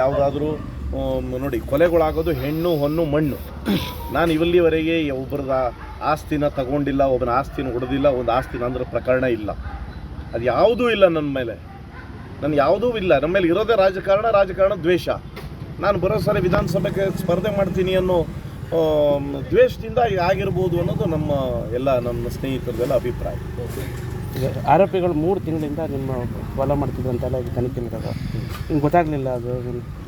ಯಾವುದಾದ್ರೂ ನೋಡಿ, ಕೊಲೆಗಳಾಗೋದು ಹೆಣ್ಣು ಹೊನ್ನು ಮಣ್ಣು. ನಾನು ಇಲ್ಲಿವರೆಗೆ ಒಬ್ಬರದ ಆಸ್ತಿನ ತಗೊಂಡಿಲ್ಲ, ಒಬ್ಬನ ಆಸ್ತಿನ ಹೊಡೆದಿಲ್ಲ, ಒಂದು ಆಸ್ತಿನ ಅಂದ್ರೆ ಪ್ರಕರಣ ಇಲ್ಲ. ಅದು ಯಾವುದೂ ಇಲ್ಲ ನನ್ನ ಮೇಲೆ, ನನ್ನ ಯಾವುದೂ ಇಲ್ಲ. ನಮ್ಮ ಮೇಲೆ ಇರೋದೇ ರಾಜಕಾರಣ ದ್ವೇಷ. ನಾನು ಬರೋ ಸಲ ವಿಧಾನಸಭೆಗೆ ಸ್ಪರ್ಧೆ ಮಾಡ್ತೀನಿ ಅನ್ನೋ ದ್ವೇಷದಿಂದ ಆಗಿರ್ಬೋದು ಅನ್ನೋದು ನನ್ನ ಸ್ನೇಹಿತರದೆಲ್ಲ ಅಭಿಪ್ರಾಯ. ಆರೋಪಿಗಳು 3 ತಿಂಗಳಿಂದ ನಿಮ್ಮ ಫಾಲೋ ಮಾಡ್ತಿದ್ರು ಅಂತೆಲ್ಲ ತನಿಖೆ ನಡೆದ ನಿಮ್ಗೆ ಗೊತ್ತಾಗಲಿಲ್ಲ? ಅದು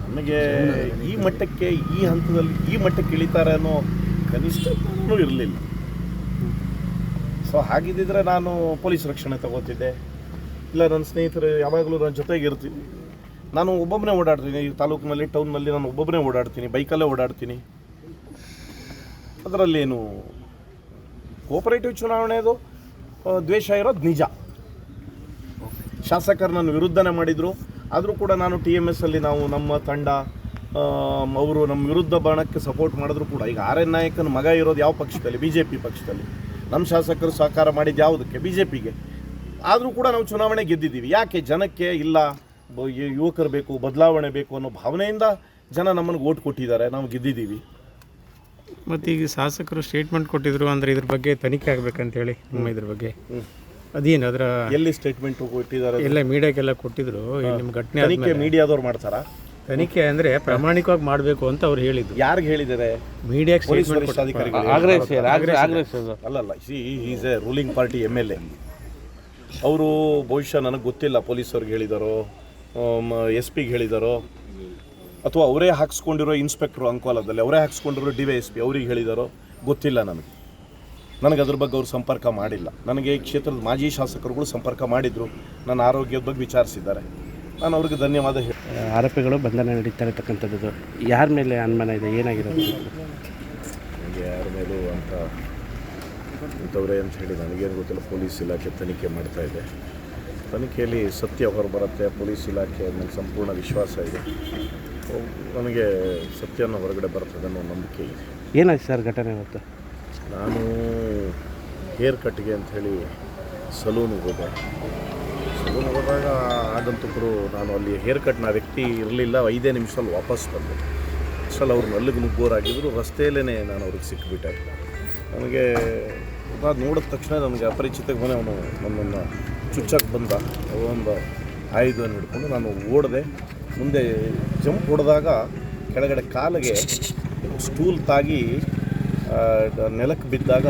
ನಮಗೆ ಈ ಮಟ್ಟಕ್ಕೆ, ಈ ಹಂತದಲ್ಲಿ ಈ ಮಟ್ಟಕ್ಕೆ ಇಳಿತಾರೆ ಅನ್ನೋ ಕನಿಷ್ಠನೂ ಇರಲಿಲ್ಲ. ಸೊ ಹಾಗಿದ್ದಿದ್ರೆ ನಾನು ಪೊಲೀಸ್ ರಕ್ಷಣೆ ತಗೋತಿದ್ದೆ, ಇಲ್ಲ ನನ್ನ ಸ್ನೇಹಿತರು ಯಾವಾಗಲೂ ನನ್ನ ಜೊತೆಗೆ ಇರ್ತೀನಿ. ನಾನು ಒಬ್ಬೊಬ್ಬನೇ ಓಡಾಡ್ತೀನಿ, ಈ ತಾಲೂಕಿನಲ್ಲಿ ಟೌನ್ನಲ್ಲಿ ನಾನು ಒಬ್ಬೊಬ್ಬನೇ ಓಡಾಡ್ತೀನಿ, ಬೈಕಲ್ಲೇ ಓಡಾಡ್ತೀನಿ. ಅದರಲ್ಲೇನು ಕೋಪರೇಟಿವ್ ಚುನಾವಣೆದು ದ್ವೇಷ ಇರೋದು ನಿಜ. ಶಾಸಕರು ನನ್ನ ವಿರುದ್ಧನೇ ಮಾಡಿದರು, ಆದರೂ ಕೂಡ ನಾನು TMS ಅಲ್ಲಿ ನಮ್ಮ ತಂಡ ಅವರು ನಮ್ಮ ವಿರುದ್ಧ ಬಾಣಕ್ಕೆ ಸಪೋರ್ಟ್ ಮಾಡಿದ್ರು ಕೂಡ. ಈಗ RN ನಾಯಕನ ಮಗ ಇರೋದು ಯಾವ ಪಕ್ಷದಲ್ಲಿ? BJP ಪಕ್ಷದಲ್ಲಿ. ನಮ್ಮ ಶಾಸಕರು ಸಹಕಾರ ಮಾಡಿದ್ದು ಯಾವುದಕ್ಕೆ? BJPಗೆ. ಆದರೂ ಕೂಡ ನಾವು ಚುನಾವಣೆ ಗೆದ್ದಿದ್ದೀವಿ. ಯಾಕೆ? ಜನಕ್ಕೆ ಇಲ್ಲ, ಯುವಕರು ಬೇಕು, ಬದಲಾವಣೆ ಬೇಕು ಅನ್ನೋ ಭಾವನೆಯಿಂದ ಜನ ನಮ್ಮನ್ನು ಓಟ್ ಕೊಟ್ಟಿದ್ದಾರೆ, ನಾವು ಗೆದ್ದಿದ್ದೀವಿ. ಮತ್ತು ಈಗ ಶಾಸಕರು ಸ್ಟೇಟ್ಮೆಂಟ್ ಕೊಟ್ಟಿದ್ರು ಅಂದರೆ ಇದ್ರ ಬಗ್ಗೆ ತನಿಖೆ ಆಗಬೇಕಂತೇಳಿ ನಿಮ್ಮ ಇದ್ರ ಬಗ್ಗೆ ಅದೇನು ಅದರ ಎಲ್ಲಿ ಸ್ಟೇಟ್ಮೆಂಟು ಕೊಟ್ಟಿದ್ದಾರೆ? ಎಲ್ಲ ಮೀಡಿಯಾಕ್ಕೆಲ್ಲ ಕೊಟ್ಟಿದ್ರು. ನಿಮ್ಮ ಘಟನೆ ತನಿಖೆ ಮೀಡಿಯಾದವ್ರು ಮಾಡ್ತಾರಾ? ತನಿಖೆ ಅಂದರೆ ಪ್ರಾಮಾಣಿಕವಾಗಿ ಮಾಡಬೇಕು ಅಂತ ಅವ್ರು ಹೇಳಿದ್ರು. ಯಾರಿಗೆ ಹೇಳಿದ್ದಾರೆ? ಮೀಡಿಯಾಕ್ಕೆ ಅಲ್ಲಲ್ಲ, is A ruling party MLA. ಅವರು ಬಹುಶಃ ನನಗೆ ಗೊತ್ತಿಲ್ಲ ಪೊಲೀಸವ್ರಿಗೆ ಹೇಳಿದಾರೋ, SP ಗೆ ಹೇಳಿದಾರೋ, ಅಥವಾ ಅವರೇ ಹಾಕ್ಸ್ಕೊಂಡಿರೋ ಇನ್ಸ್ಪೆಕ್ಟ್ರು ಅಂಕೋಲಾದಲ್ಲಿ ಅವರೇ ಹಾಕ್ಸ್ಕೊಂಡಿರೋ DYSP ಅವ್ರಿಗೆ ಹೇಳಿದಾರೋ ಗೊತ್ತಿಲ್ಲ. ನನಗೆ ಅದ್ರ ಬಗ್ಗೆ ಅವ್ರು ಸಂಪರ್ಕ ಮಾಡಿಲ್ಲ. ನನಗೆ ಈ ಕ್ಷೇತ್ರದ ಮಾಜಿ ಶಾಸಕರುಗಳು ಸಂಪರ್ಕ ಮಾಡಿದರು, ನನ್ನ ಆರೋಗ್ಯದ ಬಗ್ಗೆ ವಿಚಾರಿಸಿದ್ದಾರೆ. ನಾನು ಅವ್ರಿಗೆ ಧನ್ಯವಾದ ಹೇಳಿ. ಆರೋಪಿಗಳು ಬಂಧನ ನಡೀತಾ ಇರತಕ್ಕಂಥದ್ದು ಯಾರ ಮೇಲೆ ಅನುಮಾನ ಇದೆ? ಏನಾಗಿರೋದು? ನನಗೆ ಯಾರ ಮೇಲೂ ಇಂಥವ್ರೆ ಅಂತ ಹೇಳಿ ನನಗೇನು ಗೊತ್ತಿಲ್ಲ. ಪೊಲೀಸ್ ಇಲಾಖೆ ತನಿಖೆ ಮಾಡ್ತಾ ಇದೆ. ತನಿಖೆಯಲ್ಲಿ ಸತ್ಯ ಹೊರಬರುತ್ತೆ. ಪೊಲೀಸ್ ಇಲಾಖೆ ಮೇಲೆ ಸಂಪೂರ್ಣ ವಿಶ್ವಾಸ ಇದೆ. ನನಗೆ ಸತ್ಯನ ಹೊರಗಡೆ ಬರ್ತದೆ ಅನ್ನೋ ನಂಬಿಕೆ ಇದೆ. ಏನಾಯ್ತು ಸರ್ ಘಟನೆ ಇವತ್ತು? ನಾನು ಹೇರ್ ಕಟ್ಗೆ ಅಂಥೇಳಿ ಸಲೂನಿಗೆ ಹೋದಾಗ ಆಗಂತುಕರು, ನಾನು ಅಲ್ಲಿ ಹೇರ್ ಕಟ್ನ ವ್ಯಕ್ತಿ ಇರಲಿಲ್ಲ. 5 ನಿಮಿಷದಲ್ಲಿ ವಾಪಸ್ ಬಂದೆ. ಅಷ್ಟರಲ್ಲಿ ಅವ್ರು ನಲ್ಲಿಗೆ ನುಗ್ಗೋರಾಗಿದ್ದರು. ರಸ್ತೆಯಲ್ಲೇ ನಾನು ಅವ್ರಿಗೆ ಸಿಕ್ಕಿಬಿಟ್ಟೆ. ನನಗೆ ಅದು ನೋಡಿದ ತಕ್ಷಣ ನನಗೆ ಅಪರಿಚಿತ ಮನೆ ಅವನು ನನ್ನನ್ನು ಚುಚ್ಚಕ್ಕೆ ಬಂದ. ಒಂದು ಆಯುಧವನ್ನು ಹಿಡ್ಕೊಂಡು ನಾನು ಓಡಿದೆ. ಮುಂದೆ ಜಂಪ್ ಹೊಡೆದಾಗ ಕೆಳಗಡೆ ಕಾಲಿಗೆ ಸ್ಟೂಲ್ ತಾಗಿ ನೆಲಕ್ಕೆ ಬಿದ್ದಾಗ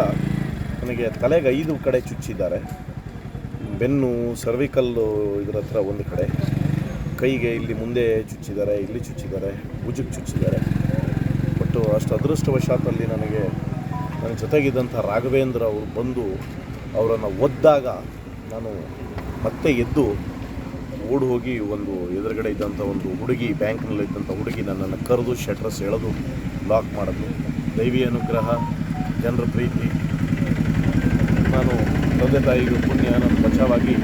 ನನಗೆ ತಲೆಗೆ 5 ಕಡೆ ಚುಚ್ಚಿದ್ದಾರೆ. ಬೆನ್ನು, ಸರ್ವಿಕಲ್ಲು ಇದರ ಹತ್ರ ಒಂದು ಕಡೆ, ಕೈಗೆ ಇಲ್ಲಿ ಮುಂದೆ ಚುಚ್ಚಿದ್ದಾರೆ, ಇಲ್ಲಿ ಚುಚ್ಚಿದ್ದಾರೆ, ಭುಜಕ್ಕೆ ಚುಚ್ಚಿದ್ದಾರೆ. ಬಟ್ ಅಷ್ಟು ಅದೃಷ್ಟವಶಾತಲ್ಲಿ ನನಗೆ ನನ್ನ ಜೊತೆಗಿದ್ದಂಥ ರಾಘವೇಂದ್ರ ಅವರು ಬಂದು ಅವರನ್ನು ಒದ್ದಾಗ ನಾನು ಮತ್ತೆ ಎದ್ದು ಓಡಿ ಹೋಗಿ ಒಂದು ಎದುರುಗಡೆ ಇದ್ದಂಥ ಒಂದು ಹುಡುಗಿ, ಬ್ಯಾಂಕ್ನಲ್ಲಿ ಇದ್ದಂಥ ಹುಡುಗಿ ನನ್ನನ್ನು ಕರೆದು ಶಟ್ರಸ್ ಎಳೆದು ಲಾಕ್ ಮಾಡಿದ್ಲು. ದೈವಿ ಅನುಗ್ರಹ, ಜನರ ಪ್ರೀತಿ, ನಾನು ತಂದೆ ತಾಯಿಗೂ ಪುಣ್ಯ, ನಾನು ಬಚಾವಾಗಿ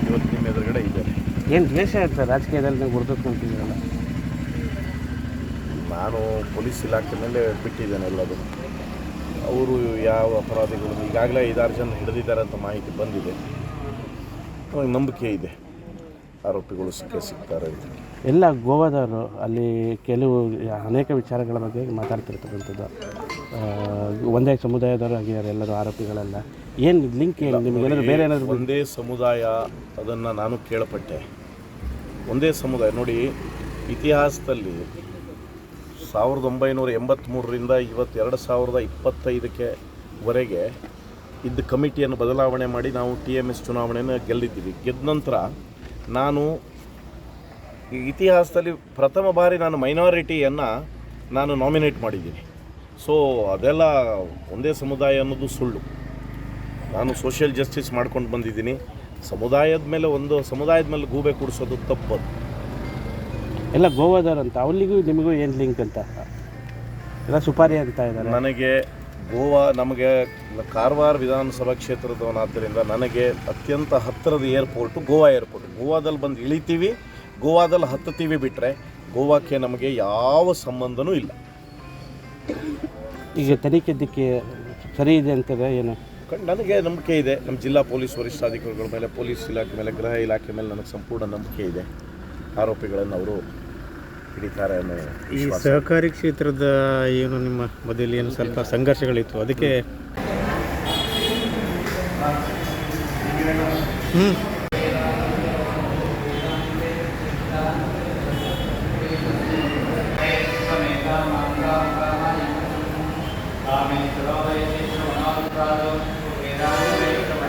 ಇವತ್ತು ನಿಮ್ಮ ಎದುರುಗಡೆ ಇದ್ದೇನೆ. ಏನು ದ್ವೇಷ ಇರ್ತದೆ ರಾಜಕೀಯದಲ್ಲಿ ನೀವು ಗುರುತಿಸ್ಕೊಂತಿದ್ದೀರಲ್ಲ? ನಾನು ಪೊಲೀಸ್ ಇಲಾಖೆ ಮೇಲೆ ಬಿಟ್ಟಿದ್ದೇನೆ ಎಲ್ಲದು. ಅವರು ಯಾವ ಅಪರಾಧಿಗಳು ಈಗಾಗಲೇ 5-6 ಜನ ಹಿಡಿದಿದ್ದಾರೆ ಅಂತ ಮಾಹಿತಿ ಬಂದಿದೆ. ನನಗೆ ನಂಬಿಕೆ ಇದೆ ಆರೋಪಿಗಳು ಸಿಗ್ತಾರೆ ಅಂತ. ಎಲ್ಲ ಗೋವಾದವರು ಅಲ್ಲಿ ಅನೇಕ ವಿಚಾರಗಳ ಬಗ್ಗೆ ಮಾತಾಡ್ತಿರ್ತಕ್ಕಂಥದ್ದು. ಒಂದೇ ಸಮುದಾಯದವರು ಆಗಿದ್ದಾರೆ ಎಲ್ಲರೂ ಆರೋಪಿಗಳೆಲ್ಲ. ಏನು ಲಿಂಕ್ ಏನು ನಿಮಗೆಲ್ಲರೂ ಬೇರೆ ಏನಾದರೂ? ಒಂದೇ ಸಮುದಾಯ, ಅದನ್ನು ನಾನು ಕೇಳಪಟ್ಟೆ. ಒಂದೇ ಸಮುದಾಯ ನೋಡಿ, ಇತಿಹಾಸದಲ್ಲಿ 1983ರಿಂದ ಇವತ್ತು 2025ಕ್ಕೆ ವರೆಗೆ ಇದ್ದ ಕಮಿಟಿಯನ್ನು ಬದಲಾವಣೆ ಮಾಡಿ ನಾವು TMS ಚುನಾವಣೆಯನ್ನು ಗೆಲ್ಲಿದ್ದೀವಿ. ಗೆದ್ದ ನಂತರ ನಾನು ಇತಿಹಾಸದಲ್ಲಿ ಪ್ರಥಮ ಬಾರಿ ನಾನು ಮೈನಾರಿಟಿಯನ್ನು ನಾನು ನಾಮಿನೇಟ್ ಮಾಡಿದ್ದೀನಿ. ಸೊ ಅದೆಲ್ಲ ಒಂದೇ ಸಮುದಾಯ ಅನ್ನೋದು ಸುಳ್ಳು. ನಾನು ಸೋಷಿಯಲ್ ಜಸ್ಟಿಸ್ ಮಾಡ್ಕೊಂಡು ಬಂದಿದ್ದೀನಿ. ಒಂದು ಸಮುದಾಯದ ಮೇಲೆ ಗೂಬೆ ಕೂಡಿಸೋದು ತಪ್ಪದು. ಎಲ್ಲ ಗೋವಾದವ್ರಂತ, ಅವನಿಗೂ ನಿಮಗೂ ಏನು ಲಿಂಕ್ ಅಂತ ಎಲ್ಲ ಸುಪಾರಿ ಅಂತ ಇದ್ದಾರೆ. ನನಗೆ ನಮಗೆ ಕಾರವಾರ ವಿಧಾನಸಭಾ ಕ್ಷೇತ್ರದವನಾದ್ದರಿಂದ ನನಗೆ ಅತ್ಯಂತ ಹತ್ತಿರದ ಏರ್ಪೋರ್ಟು ಗೋವಾ ಏರ್ಪೋರ್ಟ್. ಗೋವಾದಲ್ಲಿ ಬಂದು ಇಳಿತೀವಿ, ಗೋವಾದಲ್ಲಿ ಹತ್ತುತ್ತೀವಿ, ಬಿಟ್ಟರೆ ಗೋವಾಕ್ಕೆ ನಮಗೆ ಯಾವ ಸಂಬಂಧನೂ ಇಲ್ಲ. ಈಗ ತನಿಖೆ ದಿಕ್ಕಿ ಸರಿ ಇದೆ ಅಂತಾರೆ ಏನು? ನನಗೆ ನಂಬಿಕೆ ಇದೆ. ನಮ್ಮ ಜಿಲ್ಲಾ ಪೊಲೀಸ್ ವರಿಷ್ಠಾಧಿಕಾರಿಗಳ ಮೇಲೆ, ಪೊಲೀಸ್ ಇಲಾಖೆ ಮೇಲೆ, ಗೃಹ ಇಲಾಖೆ ಮೇಲೆ ನನಗೆ ಸಂಪೂರ್ಣ ನಂಬಿಕೆ ಇದೆ. ಆರೋಪಿಗಳನ್ನು ಅವರು ಹಿಡಿತಾರೆ ಅನ್ನೋ ಈ ಸಹಕಾರಿ ಕ್ಷೇತ್ರದ ಏನು ನಿಮ್ಮ ಮೊದಲು ಏನು ಸ್ವಲ್ಪ ಸಂಘರ್ಷಗಳಿತ್ತು ಅದಕ್ಕೆ